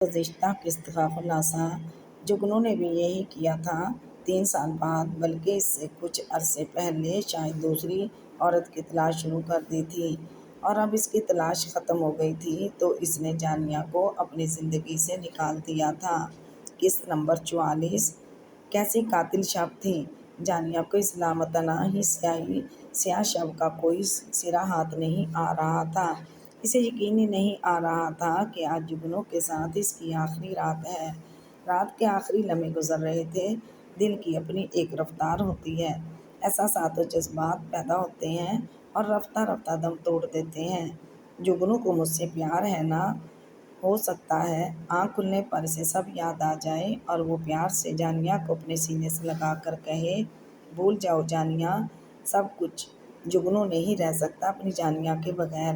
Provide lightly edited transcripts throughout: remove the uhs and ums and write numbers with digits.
گزشتہ قسط کا خلاصہ جگنو نے بھی یہی کیا تھا۔ 3 سال بعد، بلکہ اس سے کچھ عرصے پہلے شاید دوسری عورت کی تلاش شروع کر دی تھی، اور اب اس کی تلاش ختم ہو گئی تھی تو اس نے جانیہ کو اپنی زندگی سے نکال دیا تھا۔ قسط نمبر 44 کیسی قاتل شب تھی! جانیہ کو اس لامتناہ ہی سیاہ شب کا کوئی سرا ہاتھ نہیں آ رہا تھا۔ اسے یقین ہی نہیں آ رہا تھا کہ آج جگنو کے ساتھ اس کی آخری رات ہے۔ رات کے آخری لمحے گزر رہے تھے۔ دل کی اپنی ایک رفتار ہوتی ہے، احساسات و جذبات پیدا ہوتے ہیں اور رفتہ رفتہ دم توڑ دیتے ہیں۔ جگنو کو مجھ سے پیار ہے نا؟ ہو سکتا ہے آنکھ کھلنے پر اسے سب یاد آ جائے اور وہ پیار سے جانیہ کو اپنے سینے سے لگا کر کہے، بھول جاؤ جانیہ، سب کچھ۔ جگنو نہیں رہ سکتا اپنی جانیہ کے بغیر،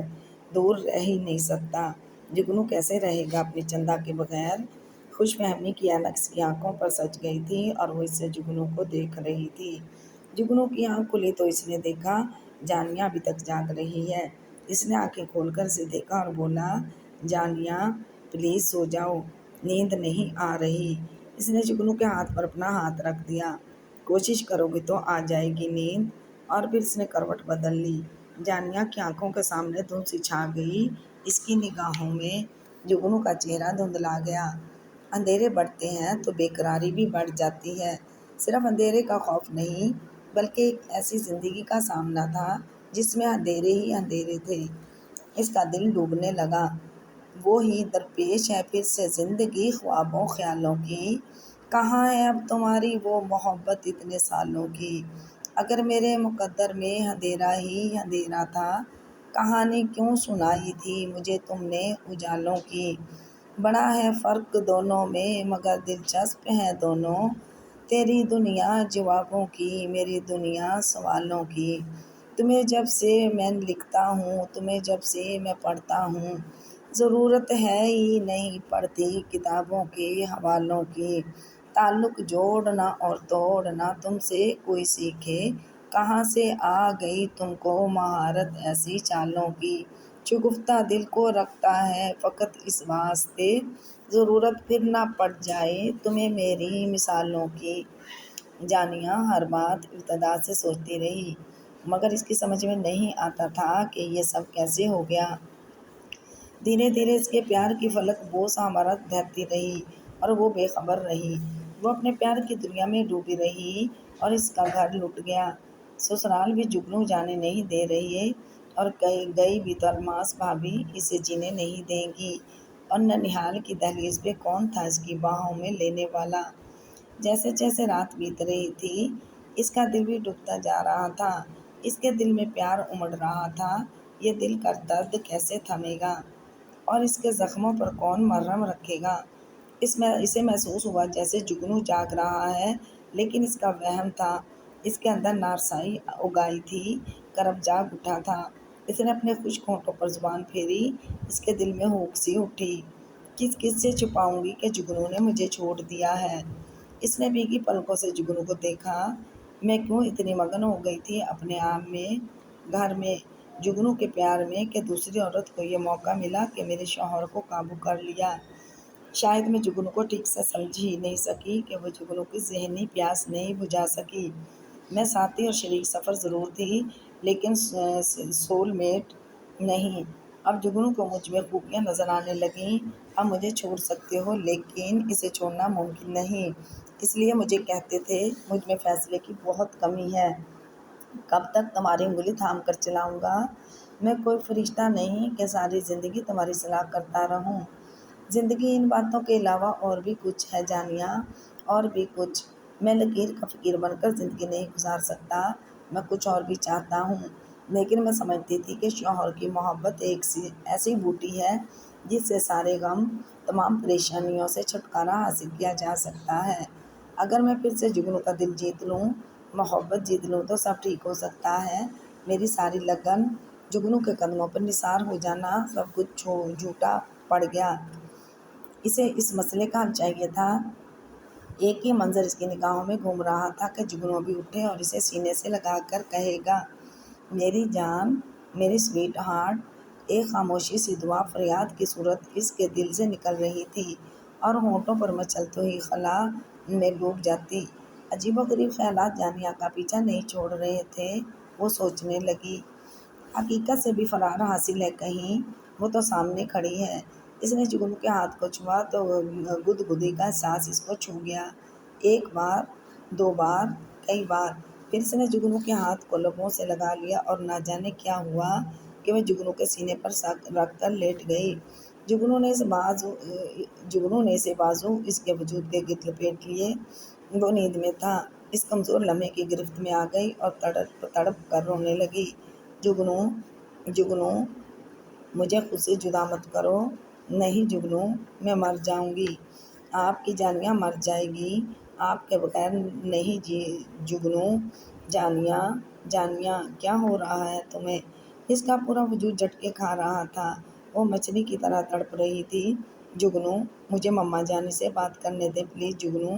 دور رہ ہی نہیں سکتا۔ جگنو کیسے رہے گا اپنی چندا کے بغیر؟ خوش فہمی کی اینک اس کی آنکھوں پر سج گئی تھی اور وہ اس سے جگنو کو دیکھ رہی تھی۔ جگنو کی آنکھ کھلی تو اس نے دیکھا جانیہ ابھی تک جاگ رہی ہے۔ اس نے آنکھیں کھول کر اسے دیکھا اور بولا، جانیہ پلیز سو جاؤ، نیند نہیں آ رہی۔ اس نے جگنو کے ہاتھ پر اپنا ہاتھ رکھ دیا۔ کوشش کرو گی تو آ جائے گی نیند۔ اور پھر اس نے کروٹ بدل لی۔ جانیہ کی آنکھوں کے سامنے دھند سی چھا گئی۔ اس کی نگاہوں میں جگنو کا چہرہ دھندلا گیا۔ اندھیرے بڑھتے ہیں تو بے قراری بھی بڑھ جاتی ہے۔ صرف اندھیرے کا خوف نہیں، بلکہ ایک ایسی زندگی کا سامنا تھا جس میں اندھیرے ہی اندھیرے تھے۔ اس کا دل ڈوبنے لگا۔ وہی درپیش ہے پھر سے زندگی خوابوں خیالوں کی۔ کہاں ہے اب تمہاری وہ محبت اتنے سالوں کی؟ اگر میرے مقدر میں اندھیرا ہی اندھیرا تھا، کہانی کیوں سنائی تھی مجھے تم نے اجالوں کی؟ بڑا ہے فرق دونوں میں مگر دلچسپ ہیں دونوں، تیری دنیا جوابوں کی، میری دنیا سوالوں کی۔ تمہیں جب سے میں لکھتا ہوں، تمہیں جب سے میں پڑھتا ہوں، ضرورت ہے ہی نہیں پڑتی کتابوں کے حوالوں کی۔ تعلق جوڑنا اور توڑنا تم سے کوئی سیکھے، کہاں سے آ گئی تم کو مہارت ایسی چالوں کی؟ شگفتہ دل کو رکھتا ہے فقط اس واسطے، ضرورت پھر نہ پڑ جائے تمہیں میری مثالوں کی۔ جانیہ ہر بات ابتدا سے سوچتی رہی، مگر اس کی سمجھ میں نہیں آتا تھا کہ یہ سب کیسے ہو گیا۔ دھیرے دھیرے اس کے پیار کی فلک بوس آمرت بہتی رہی اور وہ بے خبر رہی۔ وہ اپنے پیار کی دنیا میں ڈوبی رہی اور اس کا گھر لٹ گیا۔ سسرال بھی جگنو جانے نہیں دے رہی ہے اور گئی بھی تو الماس بھابھی اسے جینے نہیں دیں گی، اور ننیہال کی دہلیز پہ کون تھا اس کی باہوں میں لینے والا؟ جیسے جیسے رات بیت رہی تھی اس کا دل بھی ڈوبتا جا رہا تھا۔ اس کے دل میں پیار امڑ رہا تھا۔ یہ دل کا درد کیسے تھمے گا اور اس کے زخموں پر کون مرہم رکھے گا؟ اسے محسوس ہوا جیسے جگنو جاگ رہا ہے، لیکن اس کا وہم تھا۔ اس کے اندر نارسائی اگائی تھی، کرب جاگ اٹھا تھا۔ اس نے اپنے خشک ہونٹوں پر زبان پھیری۔ اس کے دل میں ہوک سی اٹھی، کس کس سے چھپاؤں گی کہ جگنو نے مجھے چھوڑ دیا ہے؟ اس نے بھیگی پلکوں سے جگنو کو دیکھا۔ میں کیوں اتنی مگن ہو گئی تھی اپنے آپ میں، گھر میں، جگنو کے پیار میں، کہ دوسری عورت کو یہ موقع ملا کہ میرے شوہر کو قابو کر لیا۔ شاید میں جگنو کو ٹھیک سے سمجھ ہی نہیں سکی کہ وہ جگنو کی ذہنی پیاس نہیں بجھا سکی۔ میں ساتھی اور شریک سفر ضرور تھی، لیکن سول میٹ نہیں۔ اب جگنو کو مجھ میں خوبیاں نظر آنے لگیں۔ اب مجھے چھوڑ سکتے ہو، لیکن اسے چھوڑنا ممکن نہیں۔ اس لیے مجھے کہتے تھے مجھ میں فیصلے کی بہت کمی ہے۔ کب تک تمہاری انگلی تھام کر چلاؤں گا؟ میں کوئی فرشتہ نہیں کہ ساری زندگی تمہاری صلاح کرتا رہوں۔ زندگی ان باتوں کے علاوہ اور بھی کچھ ہے جانیہ، اور بھی کچھ۔ میں لکیر کا فقیر بن کر زندگی نہیں گزار سکتا۔ میں کچھ اور بھی چاہتا ہوں۔ لیکن میں سمجھتی تھی کہ شوہر کی محبت ایک ایسی بوٹی ہے جس سے سارے غم، تمام پریشانیوں سے چھٹکارا حاصل کیا جا سکتا ہے۔ اگر میں پھر سے جگنو کا دل جیت لوں، محبت جیت لوں تو سب ٹھیک ہو سکتا ہے۔ میری ساری لگن جگنو کے قدموں پر نثار ہو جانا، سب کچھ جھوٹا پڑ گیا۔ اسے اس مسئلے کا حل چاہیے تھا۔ ایک ہی منظر اس کی نگاہوں میں گھوم رہا تھا کہ جگنو بھی اٹھے اور اسے سینے سے لگا کر کہے گا، میری جان، میری سویٹ ہارٹ۔ ایک خاموشی سی دعا فریاد کی صورت اس کے دل سے نکل رہی تھی۔ اور ہونٹوں پر مچل تو ہی خلا میں ڈوب جاتی۔ عجیب و غریب خیالات جانیہ کا پیچھا نہیں چھوڑ رہے تھے۔ وہ سوچنے لگی، حقیقت سے بھی فرار حاصل ہے کہیں؟ وہ تو سامنے کھڑی ہے۔ اس نے جگنو کے ہاتھ کو چھوا تو گدگدی کا احساس اس کو چھو گیا۔ ایک بار، دو بار، کئی بار۔ پھر اس نے جگنو کے ہاتھ کو لبوں سے لگا لیا اور نہ جانے کیا ہوا کہ وہ جگنو کے سینے پر سر رکھ کر لیٹ گئی۔ جگنو نے اسے بازو اس کے وجود کے گرد لپیٹ لیے۔ وہ نیند میں تھا، اس کمزور لمحے کی گرفت میں آ گئی اور تڑپ تڑپ کر رونے لگی۔ جگنو، جگنو، مجھے خود سے جدا مت کرو۔ نہیں جگنو، میں مر جاؤں گی۔ آپ کی جانیہ مر جائے گی، آپ کے بغیر نہیں جگنو۔ جانیہ، جانیہ، کیا ہو رہا ہے تمہیں؟ اس کا پورا وجود جھٹکے کھا رہا تھا۔ وہ مچھلی کی طرح تڑپ رہی تھی۔ جگنو، مجھے مما جانی سے بات کرنے دے پلیز جگنو،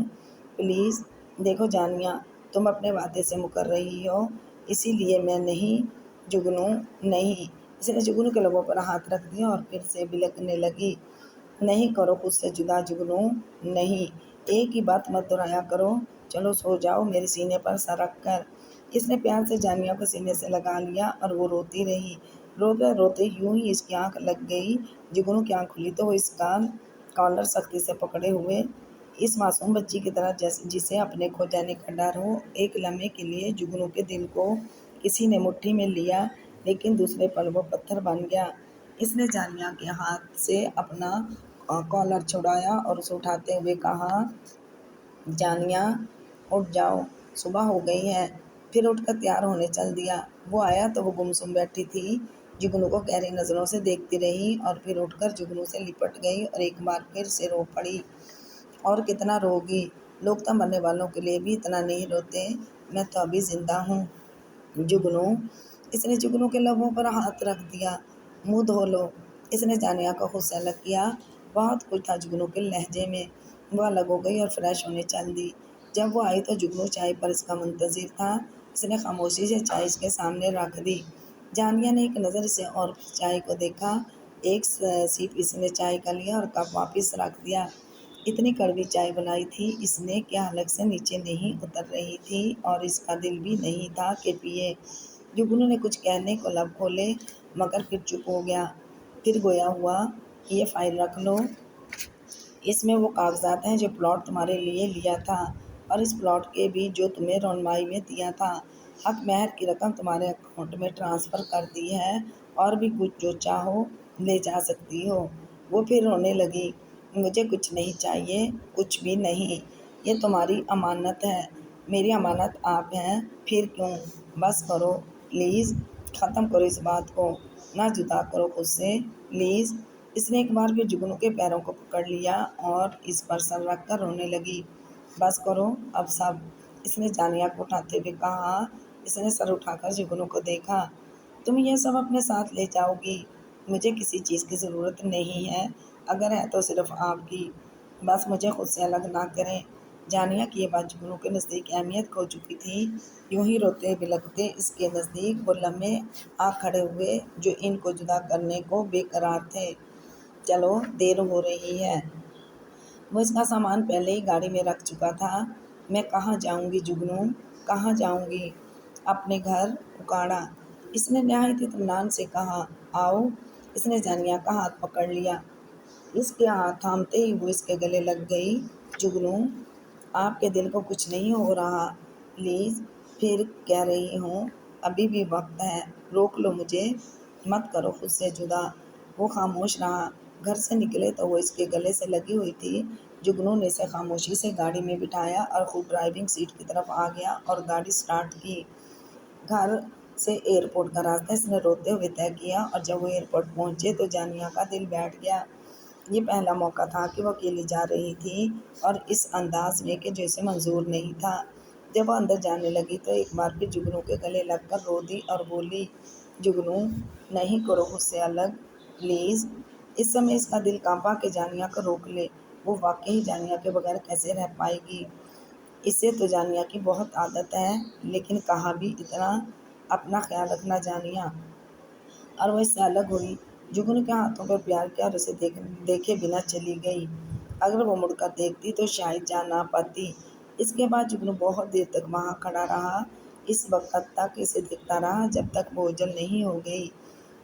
پلیز۔ دیکھو جانیہ، تم اپنے وعدے سے مکر رہی ہو، اسی لیے میں نہیں۔ جگنو، نہیں۔ اس نے جگنو کے لبوں پر ہاتھ رکھ دیا اور پھر سے بلکنے لگی۔ نہیں کرو خود سے جدا جگنو، نہیں۔ ایک ہی بات مت دہرایا کرو۔ چلو سو جاؤ میرے سینے پر سر رکھ کر۔ اس نے پیار سے جانیہ کو سینے سے لگا لیا اور وہ روتی رہی۔ روتے روتے یوں ہی اس کی آنکھ لگ گئی۔ جگنو کی آنکھ کھلی تو وہ اس کا کالر سختی سے پکڑے ہوئے، اس معصوم بچی کی طرح جسے اپنے کھو جانے کا ڈر ہو۔ ایک لمحے کے لیے جگنو کے دل کو کسی نے مٹھی میں لیا، لیکن دوسرے پل وہ پتھر بن گیا۔ اس نے جانیہ کے ہاتھ سے اپنا کالر چھڑایا اور اسے اٹھاتے ہوئے کہا، جانیہ، اٹھ جاؤ، صبح ہو گئی ہے۔ پھر اٹھ کر تیار ہونے چل دیا۔ وہ آیا تو وہ گمسم بیٹھی تھی، جگنو کو گہری نظروں سے دیکھتی رہی اور پھر اٹھ کر جگنو سے لپٹ گئی اور ایک بار پھر سے رو پڑی۔ اور کتنا رو گی؟ لوگ تو مرنے والوں کے لیے بھی اتنا نہیں روتے، میں تو ابھی زندہ ہوں۔ جگنو، اس نے جگنو کے لبوں پر ہاتھ رکھ دیا۔ منہ دھو لو۔ اس نے جانیہ کو خود سے الگ کیا۔ بہت کچھ تھا جگنو کے لہجے میں۔ وہ الگ ہو گئی اور فریش ہونے چل دی۔ جب وہ آئی تو جگنو چائے پر اس کا منتظر تھا۔ اس نے خاموشی سے چائے اس کے سامنے رکھ دی۔ جانیہ نے ایک نظر اسے اور پھر چائے کو دیکھا۔ ایک سیپ اس نے چائے کا لیا اور کپ واپس رکھ دیا۔ اتنی کڑوی چائے بنائی تھی اس نے کہ حلق سے نیچے نہیں اتر رہی تھی اور اس کا دل بھی نہیں تھا کہ پیے۔ جگنو نے کچھ کہنے کو لب کھولے مگر پھر چپ ہو گیا۔ پھر گویا ہوا، یہ فائل رکھ لو، اس میں وہ کاغذات ہیں جو پلاٹ تمہارے لیے لیا تھا اور اس پلاٹ کے بھی جو تمہیں رونمائی میں دیا تھا۔ حق مہر کی رقم تمہارے اکاؤنٹ میں ٹرانسفر کر دی ہے اور بھی کچھ جو چاہو لے جا سکتی ہو۔ وہ پھر رونے لگی۔ مجھے کچھ نہیں چاہیے، کچھ بھی نہیں۔ یہ تمہاری امانت ہے، میری امانت آپ ہیں۔ پھر کیوں؟ بس کرو پلیز، ختم کرو اس بات کو، نہ جدا کرو خود سے پلیز۔ اس نے ایک بار پھر جگنو کے پیروں کو پکڑ لیا اور اس پر سر رکھ کر رونے لگی۔ بس کرو اب سب، اس نے جانیہ کو اٹھاتے ہوئے کہا۔ اس نے سر اٹھا کر جگنو کو دیکھا۔ تم یہ سب اپنے ساتھ لے جاؤ گی؟ مجھے کسی چیز کی ضرورت نہیں ہے، اگر ہے تو صرف آپ کی۔ بس مجھے خود سے الگ نہ کریں۔ جانیہ کی یہ بات جگنو کے نزدیک اہمیت کھو چکی تھی۔ یوں ہی روتے بلکتے اس کے نزدیک وہ لمحے آ کھڑے ہوئے جو ان کو جدا کرنے کو بے قرار تھے۔ چلو دیر ہو رہی ہے۔ وہ اس کا سامان پہلے ہی گاڑی میں رکھ چکا تھا۔ میں کہاں جاؤں گی جگنو، کہاں جاؤں گی؟ اپنے گھر، اکاڑا۔ اس نے نہایت اطمینان سے کہا۔ آؤ۔ اس نے جانیہ کا ہاتھ پکڑ لیا۔ اس کے ہاتھ تھامتے ہی وہ اس کے گلے لگ گئی۔ جگنو، آپ کے دل کو کچھ نہیں ہو رہا پلیز؟ پھر کہہ رہی ہوں، ابھی بھی وقت ہے، روک لو مجھے، مت کرو خود سے جدا۔ وہ خاموش رہا۔ گھر سے نکلے تو وہ اس کے گلے سے لگی ہوئی تھی۔ جگنو نے اسے خاموشی سے گاڑی میں بٹھایا اور خود ڈرائیونگ سیٹ کی طرف آ گیا اور گاڑی سٹارٹ کی۔ گھر سے ایئرپورٹ کا راستہ اس نے روتے ہوئے طے کیا اور جب وہ ایئرپورٹ پہنچے تو جانیہ کا دل بیٹھ گیا۔ یہ پہلا موقع تھا کہ وہ اکیلی جا رہی تھی اور اس انداز میں کہ جو اسے منظور نہیں تھا۔ جب وہ اندر جانے لگی تو ایک بار پھر جگنو کے گلے لگ کر رو دی اور بولی، جگنو، نہیں کرو خود سے الگ پلیز۔ اس سمے اس کا دل کانپا کہ جانیہ کو روک لے۔ وہ واقعی جانیہ کے بغیر کیسے رہ پائے گی؟ اسے تو جانیہ کی بہت عادت ہے، لیکن کہا بھی اتنا، اپنا خیال رکھنا جانیہ۔ اور وہ اس سے الگ ہوئی، جگنو کے ہاتھوں پر پیار کیا اور اسے دیکھے بنا چلی گئی۔ اگر وہ مڑ کر دیکھتی تو شاید جا نہ پاتی۔ اس کے بعد جگنو بہت دیر تک وہاں کھڑا رہا، اس وقت تک اسے دیکھتا رہا جب تک وہ اوجل نہیں ہو گئی۔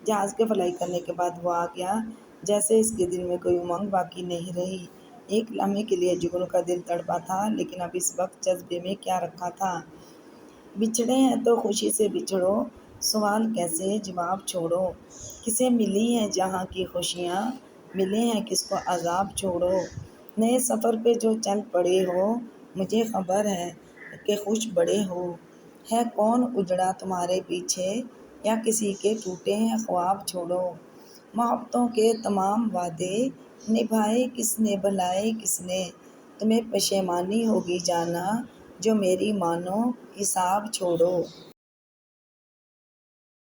جہاز کے فلائی کرنے کے بعد وہ آ گیا، جیسے اس کے دل میں کوئی امنگ باقی نہیں رہی۔ ایک لمحے کے لیے جگنو کا دل تڑپا تھا، لیکن اب اس وقت جذبے میں کیا رکھا تھا؟ بچھڑے ہیں تو خوشی سے بچھڑو، سوال کیسے جواب چھوڑو۔ کسے ملی ہیں جہاں کی خوشیاں، ملے ہیں کس کو عذاب چھوڑو۔ نئے سفر پہ جو چل پڑے ہو، مجھے خبر ہے کہ خوش بڑے ہو۔ ہے کون اجڑا تمہارے پیچھے، یا کسی کے ٹوٹے ہیں خواب چھوڑو۔ محبتوں کے تمام وعدے نبھائے کس نے بھلائے کس نے، تمہیں پشیمانی ہوگی جانا جو میری مانو حساب چھوڑو۔